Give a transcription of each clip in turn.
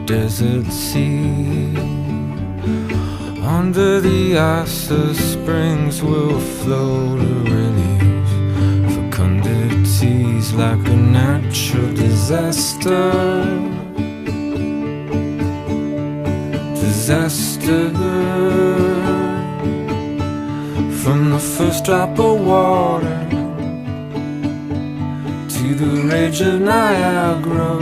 desert sea. Under the ice the springs will float a relief. Fecundity's like a natural disaster. From the first drop of water to the rage of Niagara,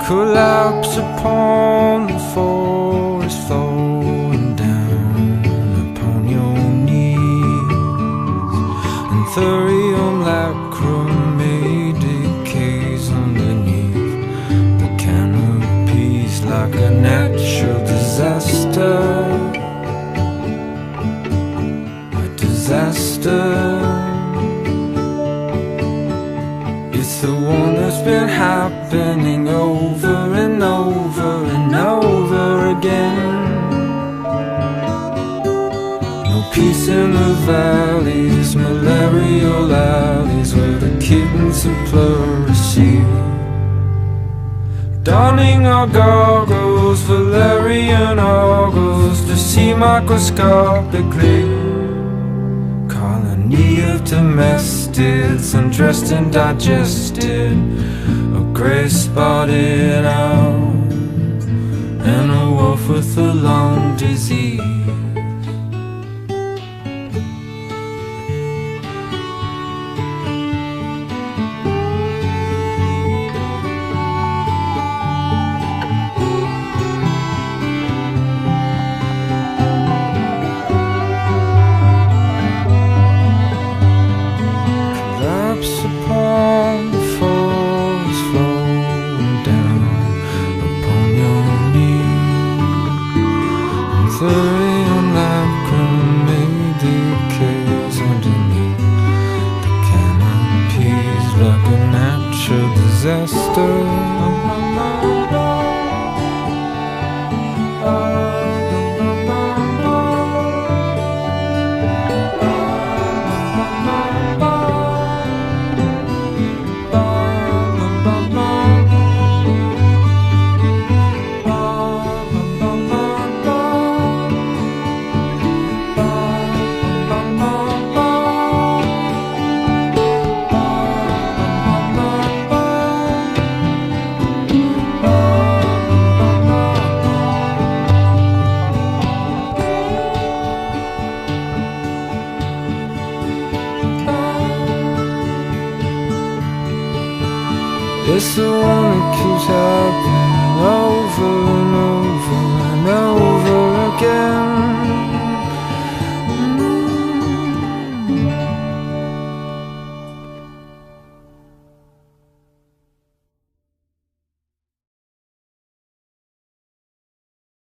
collapse upon the forest, flowing down upon your knees, and thurium lacrimae decays underneath the canopies like a natural disaster. It's the one that's been happening over and over and over again. No peace in the valleys, malarial alleys where the kittens of pleurisy. Donning our goggles, valerian ogles to see microscopically. Colony of domestics, undressed and digested, a grey spotted owl, and a wolf with a lung disease. Upon the forest, flowing down upon your knees, and thurium lacrimae decays underneath the canopies like a natural disaster.